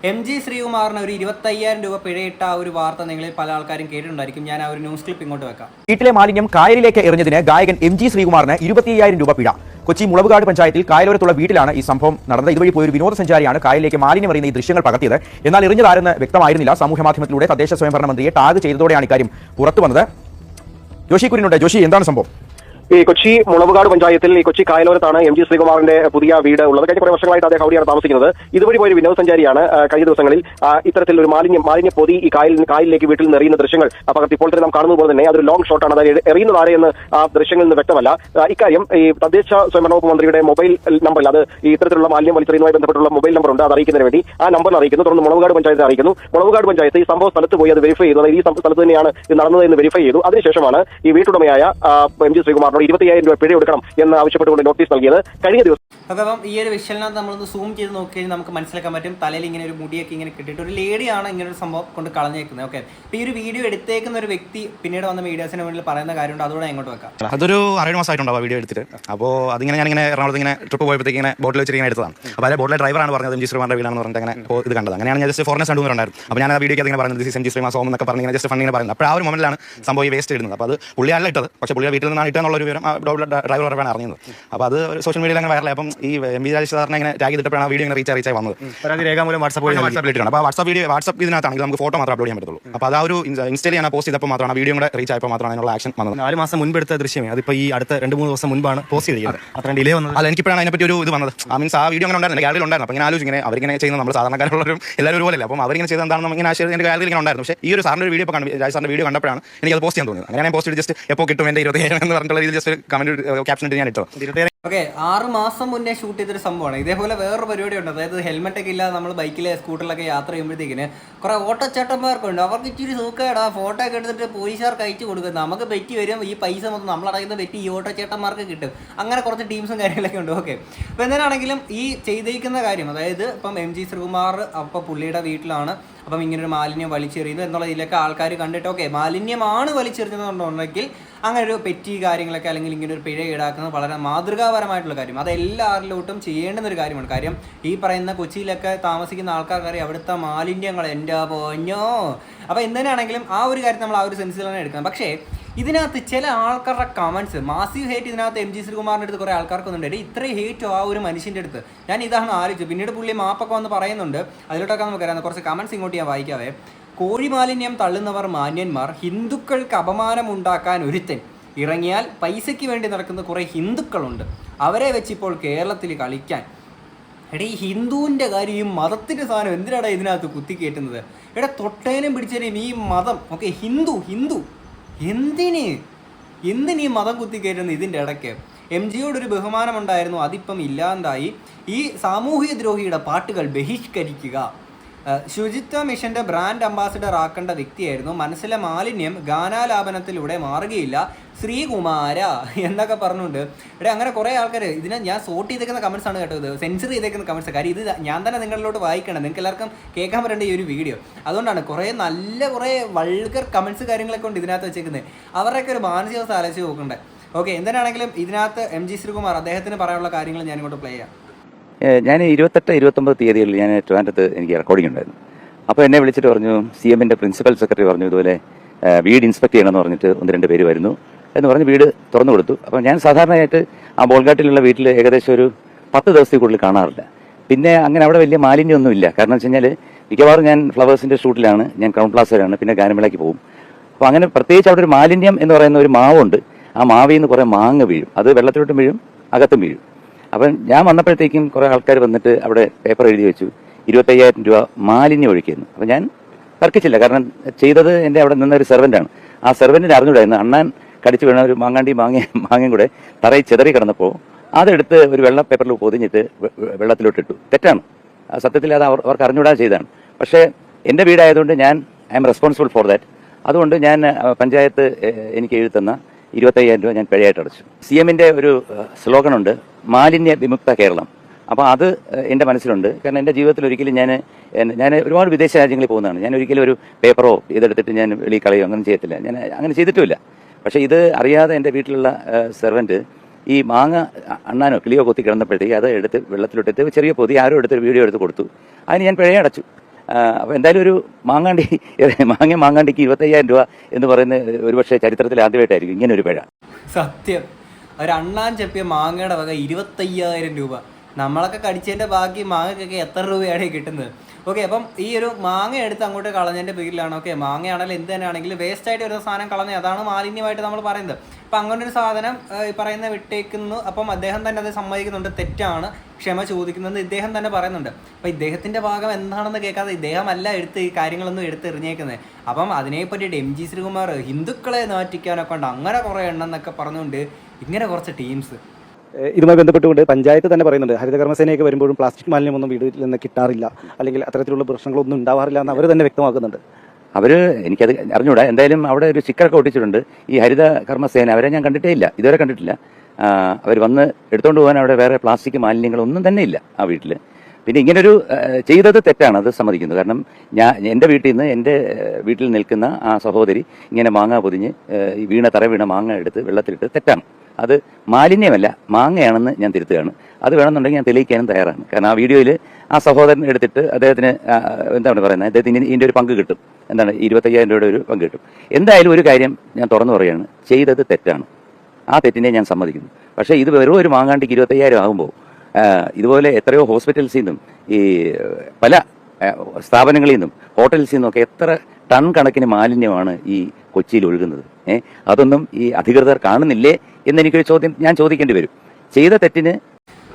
MG ശ്രീകുമാറിന് ഒരു 25,000 രൂപ പിഴയിട്ട ഒരു വാർത്ത നിങ്ങളിൽ പല ആൾക്കാരും കേട്ടിട്ടുണ്ടായിരിക്കും. ഞാൻ ആ ഒരു ന്യൂസ് ക്ലിപ്പ് ഇങ്ങോട്ട് വെക്കാം. വീട്ടിലെ മാലിന്യം കായലിലേക്ക് എറിഞ്ഞതിന് ഗായകൻ MG ശ്രീകുമാറിന് 25,000 രൂപ പിഴ. കൊച്ചി മുളവുകാട് പഞ്ചായത്തിൽ കായലോരത്തുള്ള വീട്ടിലാണ് ഈ സംഭവം നടന്നത്. ഇതുവഴി പോയൊരു വിനോദസഞ്ചാരിയാണ് കായലിലേക്ക് മാലിന്യം എറിയുന്ന ഈ ദൃശ്യങ്ങൾ പകർത്തിയത്. എന്നാൽ എറിഞ്ഞതാരെന്ന് വ്യക്തമായിരുന്നില്ല. സമൂഹമാധ്യമത്തിലൂടെ തദ്ദേശ സ്വയംഭരണ മന്ത്രിയെ ടാഗ് ചെയ്തതോടെയാണ് ഇക്കാര്യം പുറത്തു വന്നത്. ജോഷി കുര്യനുണ്ട്. ജോഷി, എന്താണ് സംഭവം? ഈ കൊച്ചി മുളവുകാട് പഞ്ചായത്തിൽ ഈ കൊച്ചി കായലോരത്താണ് MG ശ്രീകുമാറിന്റെ പുതിയ വീട് ഉള്ളത്. കഴിഞ്ഞ കുറെ വർഷങ്ങളായിട്ട് അദ്ദേഹം അവിടെയാണ് താമസിക്കുന്നത്. ഇതുവഴി പോയൊരു വിനോദസഞ്ചാരിയാണ് കഴിഞ്ഞ ദിവസങ്ങളിൽ ഇത്തരത്തിൽ ഒരു മാലിന്യ പൊതി ഈ കായലിലേക്ക് വീട്ടിൽ നിന്ന് എറിയുന്ന ദൃശ്യങ്ങൾ പകർത്തി. ഇപ്പോൾ തന്നെ നാം കാണുന്നത് പോലെ തന്നെ അതൊരു ലോങ് ഷോട്ടാണ്. അതായത് എറിയുന്നത് ആരെയെന്ന് ആ ദൃശ്യങ്ങളിൽ നിന്ന് വ്യക്തമല്ല. ഇക്കാര്യം ഈ തദ്ദേശ സ്വയംഭരണ വകുപ്പ് മന്ത്രിയുടെ മൊബൈൽ നമ്പറിൽ, അത് ഈ ഇത്തരത്തിലുള്ള മാലിന്യം വലിച്ചെറിയുന്നതുമായി ബന്ധപ്പെട്ടുള്ള മൊബൈൽ നമ്പർ ഉണ്ട്. അത് അറിയിക്കുന്നതിന് വേണ്ടി ആ നമ്പറിൽ അറിയിക്കുന്നു. തുടർന്ന് മുളവുകാട് പഞ്ചായത്ത് അറിയിക്കുന്നു. മുളവുകാട് പഞ്ചായത്ത് ഈ സംഭവ സ്ഥലത്ത് പോയി അത് വെരിഫൈ ചെയ്തു. അതായത് ഈ സ്ഥലത്ത് തന്നെയാണ് ഇത് നടന്നത് എന്ന് വെരിഫൈ ചെയ്തു. അതിനുശേഷമാണ് ഈ വീട്ടുടമയായ MG ശ്രീകുമാറിനോട് 25,000 രൂപ പിഴ എടുക്കണം എന്ന് ആവശ്യപ്പെട്ടുകൊണ്ട് നോട്ടീസ് നൽകിയത് കഴിഞ്ഞ ദിവസം. അപ്പം ഈ ഒരു വിഷ്വലിനകത്ത് നമ്മളൊന്ന് സൂം ചെയ്ത് നോക്കിക്കഴിഞ്ഞാൽ നമുക്ക് മനസ്സിലാക്കാൻ പറ്റും. തലയിൽ ഇങ്ങനെ ഒരു മുടിയൊക്കെ ഇങ്ങനെ കിട്ടിയിട്ട് ഒരു ലേഡിയാണ് ഇങ്ങനെ ഒരു സംഭവം കൊണ്ട് കളഞ്ഞേക്കുന്നത്. ഓക്കെ, അപ്പോൾ ഈ ഒരു വീഡിയോ എടുത്തേക്കുന്ന ഒരു വ്യക്തി പിന്നീട് വന്ന മീഡിയാസിന് മുന്നിൽ പറയുന്ന കാര്യമുണ്ട്. അതോടെ എങ്ങോട്ട് വെക്കാം. അതൊരു 6 മാസമായിട്ടുണ്ടാവും വീഡിയോ എടുത്തിട്ട്. അപ്പോൾ അതിങ്ങനെ ഞാനിങ്ങനെ എറണാകുളത്ത് ഇങ്ങനെ ട്രിപ്പ് പോയപ്പോഴത്തേക്ക് ഇങ്ങനെ ബോട്ടിൽ വെച്ചിട്ട് ഇങ്ങനെ എടുത്തതാണ്. അപ്പോൾ അതിലെ ബോട്ടിലെ ഡ്രൈവറാണ് പറഞ്ഞത് MG ശ്രീകുമാറിന്റെ വീടാണെന്ന് പറഞ്ഞിട്ട് അങ്ങനെ ഇത് കണ്ടത്. അങ്ങനെയാണ് ഞാൻ ജസ്റ്റ് ഫോറിനേഴ്സ് രണ്ടുപേരുണ്ടായിരുന്നു. അപ്പോൾ ഞാൻ ആ വീഡിയോക്ക് അതിങ്ങനെ പറഞ്ഞത് ദിസ് MG ശ്രീകുമാർ സോം എന്നൊക്കെ പറഞ്ഞ് ഇങ്ങനെ ജസ്റ്റ് ഫണ്ടിങ്ങനെ പറയുന്നത്. അപ്പോൾ ആ ഒരു മൊമെന്റിലാണ് സംഭവം ഈ വേസ്റ്റ് ഇടുന്നത്. അപ്പോൾ അത് പുള്ളിയല്ല ഇട്ടത്, പക്ഷേ പുള്ളിയുടെ വീട്ടിൽ നിന്നാണ് ഇട്ടെന്നുള്ള ഒരു വിവരം ഡ്രൈവർ പറഞ്ഞാണ് അറിയുന്നത്. അപ്പോൾ അത് സോഷ്യൽ മീഡിയയിൽ അങ്ങനെ വൈറലായി. അപ്പം ഈ MV രാജേഷ് ഇങ്ങനെ ടാഗ് ചെയ്തിട്ടാണ് ആ വീഡിയോ ഇങ്ങനെ റീച്ചായി വന്നത്. പരാതി രേഖാമൂലം വാട്സാപ്പിലിട്ടാണ്. അപ്പോൾ വാട്സാപ്പ് ഇതിനകത്താണെങ്കിൽ നമുക്ക് ഫോട്ടോ മാത്രം അപ്ലോഡ് ചെയ്യാൻ പറ്റുള്ളൂ. അപ്പോൾ ആ ഒരു ഇൻസ്റ്റയിൽ ഞാൻ പോസ്റ്റ് ചെയ്തപ്പോൾ മാത്രമാണ് വീഡിയോ കൂടെ റീച്ച് ആയപ്പോൾ മാത്രമാണ് അതിനുള്ള ആക്ഷൻ വന്നത്. 4 മാസം മുൻപ് എടുത്ത ദൃശ്യമേ അതിപ്പോൾ ഈ അടുത്ത 2-3 ദിവസം മുൻപാണ് പോസ്റ്റ് ചെയ്തത്. അത്ര ഡിലേ വന്നത്. അല്ല, എനിക്കിപ്പോഴാണ് അതിനെപ്പറ്റി ഒരു ഇത് വന്നത്. മീൻസ് ആ വീഡിയോ അങ്ങനെ ഉണ്ടായിരുന്നു, ഗാലറിയിൽ ഉണ്ടായിരുന്നു. അപ്പോൾ ഇങ്ങനെ ആലോചിങ്ങനെ അവരിങ്ങനെ ചെയ്യുന്നത് നമ്മൾ സാധാരണക്കാരുള്ളവരും എല്ലാവരും ഒരുപോലെ. അപ്പം അവരിങ്ങനെ ചെയ്ത് എന്താണെന്ന് ഇങ്ങനെ ആശയം എൻ്റെ ഗാലറിയിൽ ഇങ്ങനെ ഉണ്ടായിരുന്നു. പക്ഷേ ഈ ഒരു സാറിൻ്റെ വീഡിയോ ഇപ്പോൾ രാജ് സാറിൻ്റെ വീഡിയോ കണ്ടപ്പോഴാണ് എനിക്ക് അത് പോസ്റ്റ് ചെയ്യാൻ തോന്നിയത്. അങ്ങനെ ഞാൻ പോസ്റ്റ് ചെയ്ത് ജസ്റ്റ് എപ്പോൾ കിട്ടും എൻ്റെ 25,000 എന്ന് പറഞ്ഞിട്ടുള്ള രീതിയിൽ ജസ്റ്റ് കമന്റ് ക്യാപ്ഷൻ ഇട്ട് ഞാൻ ഇട്ടത്. ഓക്കെ, 6 മാസം മുന്നേ ഷൂട്ട് ചെയ്തൊരു സംഭവമാണ്. ഇതേപോലെ വേറൊരു പരിപാടി ഉണ്ട്. അതായത് ഹെൽമെറ്റ് ഒക്കെ ഇല്ലാതെ നമ്മൾ ബൈക്കിലെ സ്കൂട്ടറിലൊക്കെ യാത്ര ചെയ്യുമ്പോഴത്തേക്കിന് കുറേ ഓട്ടോച്ചേട്ടന്മാർക്കുണ്ട്. അവർക്ക് ഇച്ചിരി സൂക്കേടാ ഫോട്ടോ ഒക്കെ എടുത്തിട്ട് പോലീസുകാർക്ക് അയച്ചു കൊടുക്കും. നമുക്ക് പെറ്റി വരും, ഈ പൈസ മൊത്തം നമ്മളടയുന്ന പെറ്റി ഈ ഓട്ടോച്ചേട്ടന്മാർക്ക് കിട്ടും. അങ്ങനെ കുറച്ച് ടീംസും കാര്യങ്ങളൊക്കെ ഉണ്ട്. ഓക്കെ, അപ്പോൾ എന്താണെങ്കിലും ഈ ചെയ്തേക്കുന്ന കാര്യം, അതായത് ഇപ്പം MG ശ്രീകുമാർ അപ്പോൾ പുള്ളിയുടെ വീട്ടിലാണ്. അപ്പം ഇങ്ങനൊരു മാലിന്യം വലിച്ചെറിയുന്നു എന്നുള്ള ഇതിലൊക്കെ ആൾക്കാർ കണ്ടിട്ട് ഓക്കെ മാലിന്യമാണ് വലിച്ചെറിഞ്ഞതെന്നുണ്ടെങ്കിൽ അങ്ങനെ ഒരു പെറ്റി കാര്യങ്ങളൊക്കെ അല്ലെങ്കിൽ ഇങ്ങനെ ഒരു പിഴ ഈടാക്കുന്നത് വളരെ മാതൃകാപരമായിട്ടുള്ള കാര്യം. അത് എല്ലാവരിലോട്ടും ചെയ്യേണ്ടുന്നൊരു കാര്യമാണ്. കാര്യം ഈ പറയുന്ന കൊച്ചിയിലൊക്കെ താമസിക്കുന്ന ആൾക്കാർക്കറിയാം അവിടുത്തെ മാലിന്യങ്ങൾ എൻ്റെ പോഞ്ഞോ. അപ്പോൾ എന്തിനാണെങ്കിലും ആ ഒരു കാര്യം നമ്മൾ ആ ഒരു സെൻസിൽ തന്നെ എടുക്കണം. പക്ഷേ ഇതിനകത്ത് ചില ആൾക്കാരുടെ കമൻസ്, മാസീവ് ഹേറ്റ് ഇതിനകത്ത് MG ശ്രീകുമാറിൻ്റെ അടുത്ത് കുറേ ആൾക്കാർക്കൊന്നുണ്ട്. ഇത്രയും ഹേറ്റോ ആ ഒരു മനുഷ്യൻ്റെ അടുത്ത്, ഞാൻ ഇതാണ് ആലോചിച്ചത്. പിന്നീട് പുള്ളി മാപ്പൊക്കെ വന്ന് പറയുന്നുണ്ട്. അതിലോട്ടൊക്കെ നമുക്കറിയാം. കുറച്ച് കമൻസ് ഇങ്ങോട്ട് ഞാൻ വായിക്കാവേ. കോഴി മാലിന്യം തള്ളുന്നവർ മാന്യന്മാർ, ഹിന്ദുക്കൾക്ക് അപമാനമുണ്ടാക്കാൻ ഒരുത്തൻ ഇറങ്ങിയാൽ പൈസയ്ക്ക് വേണ്ടി നടക്കുന്ന കുറേ ഹിന്ദുക്കളുണ്ട്, അവരെ വെച്ചിപ്പോൾ കേരളത്തിൽ കളിക്കാൻ. എടാ, ഈ ഹിന്ദുവിൻ്റെ കാര്യം, ഈ മതത്തിൻ്റെ സാധനം എന്തിനാണ് ഇതിനകത്ത് കുത്തിക്കയറ്റുന്നത്? എടാ, തൊട്ടേനും പിടിച്ചേനും ഈ മതം ഓക്കെ ഹിന്ദു എന്തിനീ മതം കുത്തിക്കയറ്റുന്നത്? ഇതിൻ്റെ ഇടയ്ക്ക് MGയോടൊരു ബഹുമാനമുണ്ടായിരുന്നു, അതിപ്പം ഇല്ലാണ്ടായി. ഈ സാമൂഹ്യ ദ്രോഹിയുടെ പാട്ടുകൾ ബഹിഷ്കരിക്കുക. ശുചിത്വ മിഷന്റെ ബ്രാൻഡ് അംബാസിഡർ ആക്കേണ്ട വ്യക്തിയായിരുന്നു. മനസ്സിലെ മാലിന്യം ഗാനാലാപനത്തിലൂടെ മാറുകയില്ല ശ്രീകുമാര എന്നൊക്കെ പറഞ്ഞുകൊണ്ട്. ഇവിടെ അങ്ങനെ കുറേ ആൾക്കാർ ഇതിനെ ഞാൻ സോർട്ട് ചെയ്തേക്കുന്ന കമൻസ് ആണ് കേട്ടോ. ഇത് സെൻസർ ചെയ്തേക്കുന്ന കമൻസ്. കാര്യം ഇത് ഞാൻ തന്നെ നിങ്ങളിലോട്ട് വായിക്കണം, നിങ്ങൾക്ക് എല്ലാവർക്കും കേൾക്കാൻ പറ്റേണ്ട ഈ ഒരു വീഡിയോ. അതുകൊണ്ടാണ് കുറേ വൾഗർ കമൻസ് കാര്യങ്ങളൊക്കെ ഉണ്ട് ഇതിനകത്ത് വെച്ചേക്കുന്നത്. അവരുടെയൊക്കെ ഒരു മാനസികാവസ്ഥ ആലോചിച്ച് നോക്കണ്ടേ. ഓക്കെ, എന്തിനാണെങ്കിലും ഇതിനകത്ത് MG ശ്രീകുമാർ അദ്ദേഹത്തിന് പറയാനുള്ള കാര്യങ്ങൾ ഞാൻ ഇങ്ങോട്ട് പ്ലേ ചെയ്യാം. ഞാൻ 28-29 തീയതികളിൽ ഞാൻ ട്രിവാൻഡ്രത്ത് എനിക്ക് റെക്കോർഡിംഗ് ഉണ്ടായിരുന്നു. അപ്പോൾ എന്നെ വിളിച്ചിട്ട് പറഞ്ഞു, CMന്റെ പ്രിൻസിപ്പൽ സെക്രട്ടറി പറഞ്ഞു ഇതുപോലെ വീട് ഇൻസ്പെക്ട് ചെയ്യണമെന്ന് പറഞ്ഞിട്ട് 1-2 പേര് വരുന്നു എന്ന് പറഞ്ഞ് വീട് തുറന്നു കൊടുത്തു. അപ്പോൾ ഞാൻ സാധാരണയായിട്ട് ആ ബോൾഗാട്ടിലുള്ള വീട്ടിൽ ഏകദേശം ഒരു 10 ദിവസത്തിൽ കൂടുതൽ കാണാറില്ല. പിന്നെ അങ്ങനെ അവിടെ വലിയ മാലിന്യമൊന്നുമില്ല. കാരണം വെച്ച് കഴിഞ്ഞാൽ മിക്കവാറും ഞാൻ ഫ്ലവേഴ്സിന്റെ ഷൂട്ടിലാണ്, ഞാൻ ക്രൗൺ പ്ലാസയിലാണ്, പിന്നെ ഗാനമേളയ്ക്ക് പോകും. അപ്പോൾ അങ്ങനെ പ്രത്യേകിച്ച് അവിടെ ഒരു മാലിന്യം എന്ന് പറയുന്ന ഒരു മാവുണ്ട്. ആ മാവിൽ നിന്ന് കുറേ മാങ്ങ വീഴും, അത് വെള്ളത്തിലോട്ടും വീഴും അകത്തും വീഴും. അപ്പം ഞാൻ വന്നപ്പോഴത്തേക്കും കുറേ ആൾക്കാർ വന്നിട്ട് അവിടെ പേപ്പർ എഴുതി വെച്ചു 25,000 രൂപ മാലിന്യം ഒഴുക്കിയിരുന്നു. അപ്പം ഞാൻ തർക്കിച്ചില്ല, കാരണം ചെയ്തത് എൻ്റെ അവിടെ നിന്നൊരു സെർവൻ്റാണ്. ആ സെർവൻറ്റിന് അറിഞ്ഞൂടായിരുന്നു അണ്ണാൻ കടിച്ചു വീണ ഒരു മാങ്ങയും കൂടെ തറയിൽ ചിതറി കിടന്നപ്പോൾ അതെടുത്ത് ഒരു വെള്ള പേപ്പറിൽ പൊതിഞ്ഞിട്ട് വെള്ളത്തിലോട്ടിട്ടു. തെറ്റാണ്, സത്യത്തിൽ അത് അവർക്ക് അറിഞ്ഞൂടാതെ ചെയ്തതാണ്. പക്ഷേ എൻ്റെ വീടായതുകൊണ്ട് I am responsible for that. അതുകൊണ്ട് ഞാൻ പഞ്ചായത്ത് എനിക്ക് എഴുതുന്ന 25,000 രൂപ ഞാൻ പിഴയായിട്ട് അടച്ചു. CMന്റെ ഒരു സ്ലോഗനുണ്ട്, മാലിന്യ വിമുക്ത കേരളം. അപ്പോൾ അത് എൻ്റെ മനസ്സിലുണ്ട്. കാരണം എൻ്റെ ജീവിതത്തിൽ ഒരിക്കലും ഞാൻ ഒരുപാട് വിദേശ രാജ്യങ്ങളിൽ പോകുന്നതാണ്. ഞാൻ ഒരിക്കലും ഒരു പേപ്പറോ ഇതെടുത്തിട്ട് ഞാൻ വെളിയിൽ കളയോ അങ്ങനെ ചെയ്യത്തില്ല. ഞാൻ അങ്ങനെ ചെയ്തിട്ടുമില്ല. പക്ഷേ ഇത് അറിയാതെ എൻ്റെ വീട്ടിലുള്ള സെർവൻറ്റ് ഈ മാങ്ങ അണ്ണാനോ കിളിയോ കൊത്തി കിടന്നപ്പോഴത്തേക്ക് അത് എടുത്ത് വെള്ളത്തിലോട്ടെടുത്ത് ചെറിയ പൊതി ആരോ എടുത്ത് വീഡിയോ എടുത്ത് കൊടുത്തു. അതിന് ഞാൻ പിഴയടച്ചു. അപ്പോൾ എന്തായാലും ഒരു മാങ്ങാണ്ടിക്ക് 25,000 രൂപ എന്ന് പറയുന്നത് ഒരുപക്ഷെ ചരിത്രത്തിൽ ആദ്യമായിട്ടായിരിക്കും ഇങ്ങനെ ഒരു പിഴ. സത്യം, ഒരു അണ്ണാൻ ചെപ്പിയ മാങ്ങയുടെ വക 25,000 രൂപ. നമ്മളൊക്കെ കടിച്ചതിൻ്റെ ബാക്കി മാങ്ങയ്ക്കൊക്കെ എത്ര രൂപയാണ് കിട്ടുന്നത്? ഓക്കെ, അപ്പം ഈ ഒരു മാങ്ങ എടുത്ത് അങ്ങോട്ട് കളഞ്ഞതിൻ്റെ പേരിലാണ്. ഓക്കെ, മാങ്ങയാണെങ്കിലും എന്ത് തന്നെയാണെങ്കിലും വേസ്റ്റായിട്ട് വരുന്ന സാധനം കളഞ്ഞ അതാണ് മാലിന്യമായിട്ട് നമ്മൾ പറയുന്നത്. അപ്പം അങ്ങനെ ഒരു സാധനം ഈ പറയുന്ന വിട്ടേക്കുന്നു. അപ്പം അദ്ദേഹം തന്നെ അത് സമ്മതിക്കുന്നുണ്ട്, തെറ്റാണ്, ക്ഷമ ചോദിക്കുന്നത് ഇദ്ദേഹം തന്നെ പറയുന്നുണ്ട്. അപ്പം ഇദ്ദേഹത്തിൻ്റെ ഭാഗം എന്താണെന്ന് കേൾക്കാതെ ഇദ്ദേഹമല്ല ഈ കാര്യങ്ങളൊന്നും എടുത്തെറിഞ്ഞേക്കുന്നത്. അപ്പം അതിനെപ്പറ്റിയിട്ട് MG ശ്രീകുമാർ ഹിന്ദുക്കളെ നാറ്റിക്കാനൊക്കെ ഉണ്ട്, അങ്ങനെ കുറേ എണ്ണമെന്നൊക്കെ പറഞ്ഞുകൊണ്ട് ഇങ്ങനെ കുറച്ച് ടീംസ്. ഇതുമായി ബന്ധപ്പെട്ടുകൊണ്ട് പഞ്ചായത്ത് തന്നെ പറയുന്നുണ്ട്, ഹരിതകർമ്മസേനയൊക്കെ വരുമ്പോഴും പ്ലാസ്റ്റിക് മാലിന്യമൊന്നും വീട്ടിൽ നിന്ന് കിട്ടാറില്ല, അല്ലെങ്കിൽ അത്തരത്തിലുള്ള പ്രശ്നങ്ങളൊന്നും ഉണ്ടാവാറില്ല എന്ന് അവർ തന്നെ വ്യക്തമാക്കുന്നുണ്ട്. എനിക്കത് അറിഞ്ഞൂടാ. എന്തായാലും അവിടെ ഒരു സ്റ്റിക്കറൊക്കെ ഒട്ടിച്ചിട്ടുണ്ട്. ഈ ഹരിത കർമ്മസേന അവരെ ഞാൻ കണ്ടിട്ടേ ഇല്ല, ഇതുവരെ കണ്ടിട്ടില്ല. അവർ വന്ന് എടുത്തുകൊണ്ട് പോകാൻ അവിടെ വേറെ പ്ലാസ്റ്റിക് മാലിന്യങ്ങളൊന്നും തന്നെ ഇല്ല ആ വീട്ടിൽ. പിന്നെ ഇങ്ങനൊരു ചെയ്തത് തെറ്റാണ്, അത് സമ്മതിക്കുന്നു. കാരണം എൻ്റെ വീട്ടിൽ നിൽക്കുന്ന ആ സഹോദരി ഇങ്ങനെ മാങ്ങ പൊതിഞ്ഞ് തറ വീണ മാങ്ങ എടുത്ത് വെള്ളത്തിലിട്ട് തെറ്റാണ്. അത് മാലിന്യമല്ല, മാങ്ങയാണെന്ന് ഞാൻ തിരുത്തുകയാണ്. അത് വേണമെന്നുണ്ടെങ്കിൽ ഞാൻ തെളിയിക്കാനും തയ്യാറാണ്. കാരണം ആ വീഡിയോയിൽ ആ സഹോദരൻ എടുത്തിട്ട് അദ്ദേഹത്തിന് എന്താണ് പറയുന്നത്, അദ്ദേഹത്തിന് ഇതിൻ്റെ ഒരു പങ്ക് കിട്ടും. എന്താണ് 25,000 രൂപയുടെ ഒരു പങ്ക് കിട്ടും. എന്തായാലും ഒരു കാര്യം ഞാൻ തുറന്നു പറയുകയാണ്, ചെയ്തത് തെറ്റാണ്. ആ തെറ്റിനെ ഞാൻ സമ്മതിക്കുന്നു. പക്ഷേ ഇത് വെറും ഒരു മാങ്ങാണ്ടിക്ക് 25,000 ആകുമ്പോൾ ഇതുപോലെ എത്രയോ ഹോസ്പിറ്റൽസിൽ നിന്നും ഈ പല സ്ഥാപനങ്ങളിൽ നിന്നും ഹോട്ടൽസിൽ നിന്നൊക്കെ എത്ര ടൺ കണക്കിന് മാലിന്യമാണ് ഈ കൊച്ചിയിൽ ഒഴുകുന്നത്. അതൊന്നും ഈ അധികൃതർ കാണുന്നില്ലേ എന്നെനിക്കൊരു ചോദ്യം ഞാൻ ചോദിക്കേണ്ടി വരും. ചെയ്ത തെറ്റിന്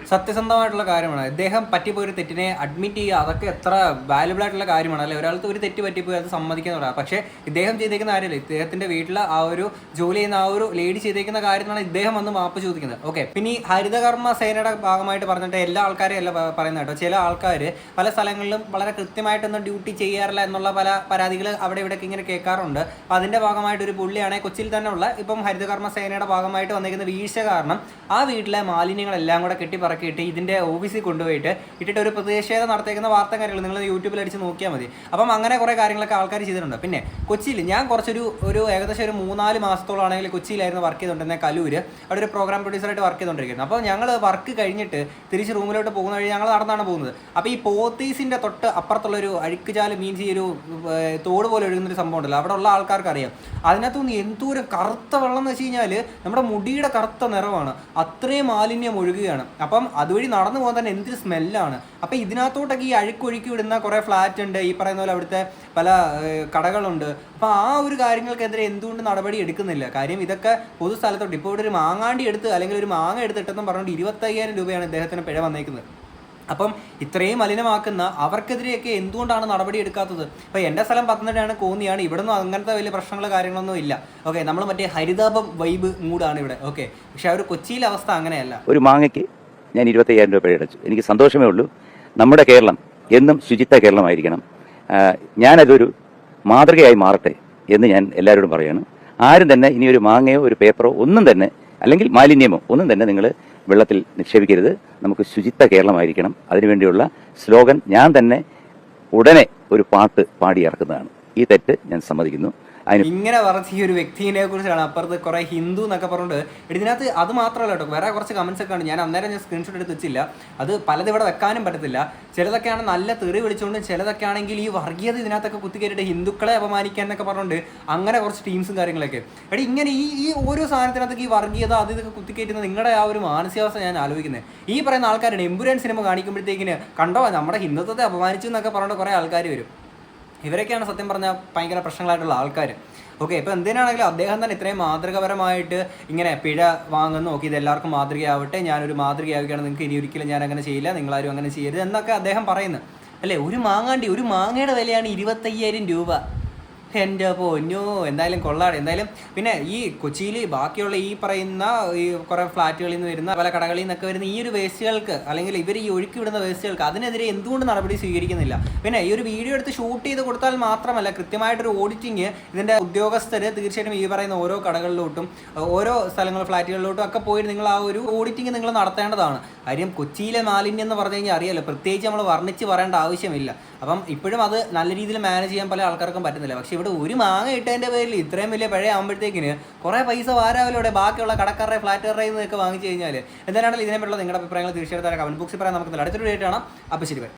സത്യസന്ധമായിട്ടുള്ള കാര്യമാണ്. ഇദ്ദേഹം പറ്റിപ്പോയൊരു തെറ്റിനെ അഡ്മിറ്റ് ചെയ്യുക, അതൊക്കെ എത്ര വാല്യുബിൾ ആയിട്ടുള്ള കാര്യമാണ് അല്ലെ. ഒരാൾക്ക് ഒരു തെറ്റ് പറ്റിപ്പോയി അത് സമ്മതിക്കാൻ. പക്ഷേ ഇദ്ദേഹം ചെയ്തേക്കുന്ന കാര്യമല്ല, ഇദ്ദേഹത്തിന്റെ വീട്ടിൽ ആ ഒരു ജോലി ചെയ്യുന്ന ആ ഒരു ലേഡി ചെയ്തേക്കുന്ന കാര്യമാണ് ഇദ്ദേഹം വന്ന് മാപ്പ് ചോദിക്കുന്നത്. ഓക്കെ, പിന്നെ ഈ ഹരിതകർമ്മ സേനയുടെ ഭാഗമായിട്ട് പറഞ്ഞിട്ട് എല്ലാ ആൾക്കാരും അല്ല പറയുന്നത് കേട്ടോ. ചില ആൾക്കാർ പല സ്ഥലങ്ങളിലും വളരെ കൃത്യമായിട്ടൊന്നും ഡ്യൂട്ടി ചെയ്യാറില്ല എന്നുള്ള പല പരാതികൾ അവിടെ ഇവിടെയൊക്കെ ഇങ്ങനെ കേൾക്കാറുണ്ട്. അപ്പോൾ അതിന്റെ ഭാഗമായിട്ട് ഒരു പുള്ളിയാണ് കൊച്ചിയിൽ തന്നെ ഉള്ള ഇപ്പം ഹരിതകർമ്മ സേനയുടെ ഭാഗമായിട്ട് വന്നിരിക്കുന്ന വീഴ്ച കാരണം ആ വീട്ടിലെ മാലിന്യങ്ങളെല്ലാം കൂടെ കെട്ടിപ്പറക്കിയിട്ട് ഇതിന്റെ ഓഫീസിൽ കൊണ്ടുപോയിട്ട് ഇട്ടിട്ട് ഒരു പ്രതിഷേധം നടത്തിയേക്കുന്ന വാർത്ത കാര്യങ്ങൾ നിങ്ങൾ യൂട്യൂബിൽ അടിച്ച് നോക്കിയാൽ മതി. അപ്പം അങ്ങനെ കുറേ കാര്യങ്ങളൊക്കെ ആൾക്കാർ ചെയ്തിട്ടുണ്ട്. പിന്നെ കൊച്ചിയിൽ ഞാൻ ഒരു ഏകദേശം ഒരു 3-4 മാസത്തോളാണെങ്കിൽ കൊച്ചിയിലായിരുന്നു വർക്ക് ചെയ്തുകൊണ്ടിരുന്നത്. കലൂര് അവിടെ ഒരു പ്രോഗ്രാം പ്രൊഡ്യൂസറായിട്ട് വർക്ക് ചെയ്തുകൊണ്ടിരിക്കുന്നത്. അപ്പോൾ ഞങ്ങൾ വർക്ക് കഴിഞ്ഞിട്ട് തിരിച്ച് റൂമിലോട്ട് പോകുന്ന വഴി ഞങ്ങൾ നടന്നാണ് പോകുന്നത്. അപ്പോൾ ഈ പോത്തീസിന്റെ തൊട്ട് അപ്പുറത്തുള്ളൊരു അഴുക്കുചാല് മീൻസ് ഈ ഒരു തോട് പോലെ ഒഴുകുന്നൊരു സംഭവം ഉണ്ടല്ലോ, അവിടെ ഉള്ള ആൾക്കാർക്ക് അറിയാം. അതിനകത്തുനിന്ന് എന്തോരം കറുത്ത വെള്ളം എന്ന് വെച്ച് കഴിഞ്ഞാൽ നമ്മുടെ മുടിയുടെ കറുത്ത നിറമാണ്, അത്രയും മാലിന്യം ഒഴുകുകയാണ്. അപ്പം അതുവഴി നടന്നു പോകാൻ തന്നെ എന്തൊരു സ്മെല്ലാണ്. അപ്പം ഇതിനകത്തോട്ടൊക്കെ ഈ അഴുക്കൊഴുക്കി വിടുന്ന കുറേ ഫ്ലാറ്റ് ഉണ്ട്, ഈ പറയുന്ന പോലെ അവിടുത്തെ പല കടകളുണ്ട്. അപ്പം ആ ഒരു കാര്യങ്ങൾക്കെതിരെ എന്തുകൊണ്ട് നടപടി എടുക്കുന്നില്ല? കാര്യം ഇതൊക്കെ പൊതു സ്ഥലത്തോട്ട് ഇപ്പോൾ ഇവിടെ ഒരു മാങ്ങാണ്ടി എടുത്ത് അല്ലെങ്കിൽ ഒരു മാങ്ങ എടുത്തിട്ടെന്നും പറഞ്ഞുകൊണ്ട് 25,000 രൂപയാണ് ഇദ്ദേഹത്തിന് പിഴ വന്നേക്കുന്നത്. അപ്പം ഇത്രയും മലിനമാക്കുന്ന അവർക്കെതിരെയൊക്കെ എന്തുകൊണ്ടാണ് നടപടി എടുക്കാത്തത്? ഇപ്പോൾ എൻ്റെ സ്ഥലം പത്തനംതിട്ടയാണ്, കോന്നിയാണ്. ഇവിടെ ഒന്നും അങ്ങനത്തെ വലിയ പ്രശ്നങ്ങൾ കാര്യങ്ങളൊന്നും ഇല്ല. ഓക്കെ, നമ്മൾ മറ്റേ ഹരിതാപം വൈബ് മൂഡാണ് ഇവിടെ. ഓക്കെ, പക്ഷെ ആ ഒരു കൊച്ചിയിലെ അവസ്ഥ അങ്ങനെയല്ല. ഒരു മാങ്ങയ്ക്ക് ഞാൻ 25,000 രൂപ പിഴയടച്ചു. എനിക്ക് സന്തോഷമേ ഉള്ളൂ. നമ്മുടെ കേരളം എന്നും ശുചിത്വ കേരളമായിരിക്കണം. ഞാനതൊരു മാതൃകയായി മാറട്ടെ എന്ന് ഞാൻ എല്ലാവരോടും പറയാണ്. ആരും തന്നെ ഇനിയൊരു മാങ്ങയോ ഒരു പേപ്പറോ ഒന്നും തന്നെ, അല്ലെങ്കിൽ മാലിന്യമോ ഒന്നും തന്നെ നിങ്ങൾ വെള്ളത്തിൽ നിക്ഷേപിക്കരുത്. നമുക്ക് ശുചിത്വ കേരളമായിരിക്കണം. അതിനുവേണ്ടിയുള്ള സ്ലോഗൻ ഞാൻ തന്നെ ഉടനെ ഒരു പാട്ട് പാടി ഇറക്കുന്നതാണ്. ഈ തെറ്റ് ഞാൻ സമ്മതിക്കുന്നു. ഇങ്ങനെ പറഞ്ഞ ഈ ഒരു വ്യക്തിനെ കുറിച്ചാണ് അപ്പുറത്ത് കുറെ ഹിന്ദു എന്നൊക്കെ പറഞ്ഞിട്ട് ഇതിനകത്ത് അത് മാത്രമല്ല കേട്ടോ, വേറെ കുറച്ച് കമന്റ്സ് ഒക്കെ ആണ്. ഞാൻ അന്നേരം സ്ക്രീൻഷോട്ട് എടുത്ത് വെച്ചില്ല, അത് പലത് ഇവിടെ വെക്കാനും പറ്റത്തില്ല. ചിലതൊക്കെയാണ് നല്ല തെറി വിളിച്ചുകൊണ്ട്, ചിലതൊക്കെയാണെങ്കിൽ ഈ വർഗീയത ഇതിനകത്തൊക്കെ കുത്തിക്കയറ്റിട്ട് ഹിന്ദുക്കളെ അപമാനിക്കാൻ എന്നൊക്കെ പറഞ്ഞുകൊണ്ട് അങ്ങനെ കുറച്ച് ടീംസും കാര്യങ്ങളൊക്കെ. ഇങ്ങനെ ഈ ഓരോ സാധനത്തിനകത്തേക്ക് ഈ വർഗീയത അത് ഇതൊക്കെ കുത്തിക്കയറ്റുന്ന നിങ്ങളുടെ ആ ഒരു മാനസികാവസ്ഥ ഞാൻ ആലോചിക്കുന്നത്. ഈ പറയുന്ന ആൾക്കാരുടെ എമ്പുരാൻ സിനിമ കാണിക്കുമ്പോഴത്തേക്കിന് കണ്ടോ നമ്മുടെ ഹിന്ദുത്വത്തെ അപമാനിച്ചു എന്നൊക്കെ പറഞ്ഞിട്ട് കുറേ ആൾക്കാർ വരും. ഇവരൊക്കെയാണ് സത്യം പറഞ്ഞാൽ ഭയങ്കര പ്രശ്നങ്ങളായിട്ടുള്ള ആൾക്കാർ. ഓക്കെ, ഇപ്പോൾ എന്തിനാണെങ്കിലും അദ്ദേഹം തന്നെ ഇത്രയും മാതൃകപരമായിട്ട് ഇങ്ങനെ പിഴ വാങ്ങുന്നു. നോക്കി ഇത് എല്ലാവർക്കും മാതൃകയാവട്ടെ, ഞാനൊരു മാതൃകയാവുകയാണ്, നിങ്ങൾക്ക് ഇനി ഒരിക്കലും ഞാൻ അങ്ങനെ ചെയ്യില്ല, നിങ്ങളാരും അങ്ങനെ ചെയ്യരുത് എന്നൊക്കെ അദ്ദേഹം പറയുന്നു അല്ലേ. ഒരു മാങ്ങയുടെ വിലയാണ് 25,000 രൂപ. എൻ്റെ പൊന്നോ, എന്തായാലും കൊള്ളാടെ. എന്തായാലും പിന്നെ ഈ കൊച്ചിയിൽ ബാക്കിയുള്ള ഈ പറയുന്ന ഈ കുറേ ഫ്ലാറ്റുകളിൽ നിന്ന് വരുന്ന പല കടകളിൽ നിന്നൊക്കെ വരുന്ന ഈ ഒരു വേസ്റ്റുകൾക്ക്, അല്ലെങ്കിൽ ഇവർ ഈ ഒഴുക്കി വിടുന്ന വേസ്റ്റുകൾക്ക് അതിനെതിരെ എന്തുകൊണ്ട് നടപടി സ്വീകരിക്കുന്നില്ല? പിന്നെ ഈ ഒരു വീഡിയോ എടുത്ത് ഷൂട്ട് ചെയ്ത് കൊടുത്താൽ മാത്രമല്ല, കൃത്യമായിട്ടൊരു ഓഡിറ്റിങ് ഇതിൻ്റെ ഉദ്യോഗസ്ഥർ തീർച്ചയായിട്ടും ഈ പറയുന്ന ഓരോ കടകളിലോട്ടും ഓരോ സ്ഥലങ്ങൾ ഫ്ലാറ്റുകളിലോട്ടും ഒക്കെ പോയി നിങ്ങൾ ആ ഒരു ഓഡിറ്റിങ് നിങ്ങൾ നടത്തേണ്ടതാണ്. കാര്യം കൊച്ചിയിലെ മാലിന്യം എന്ന് പറഞ്ഞു കഴിഞ്ഞാൽ അറിയാലോ, പ്രത്യേകിച്ച് നമ്മൾ വർണ്ണിച്ച് പറയേണ്ട ആവശ്യമില്ല. അപ്പം ഇപ്പോഴും അത് നല്ല രീതിയിൽ മാനേജ് ചെയ്യാൻ പല ആൾക്കാർക്കും പറ്റുന്നില്ല. പക്ഷേ ഇവിടെ ഒരു മാങ്ങ ഇട്ടതിൻ്റെ പേരിൽ ഇത്രയും വലിയ പിഴ ആകുമ്പോഴത്തേക്കിന് കുറേ പൈസ വാരാവിലൂടെ ബാക്കിയുള്ള കടക്കാരുടെ ഫ്ലാറ്റുകാരുടെ നിന്നൊക്കെ വാങ്ങിച്ചു കഴിഞ്ഞാൽ എന്തായാലും ഇതിനെപ്പറ്റിയുള്ള നിങ്ങളുടെ അഭിപ്രായങ്ങൾ തീർച്ചയായിട്ടും കമന്റ് ബോക്സിൽ പറയാൻ നമുക്ക് അടുത്തൊരു ഡേറ്റ് ആണ്. അപ്പോൾ ശരി.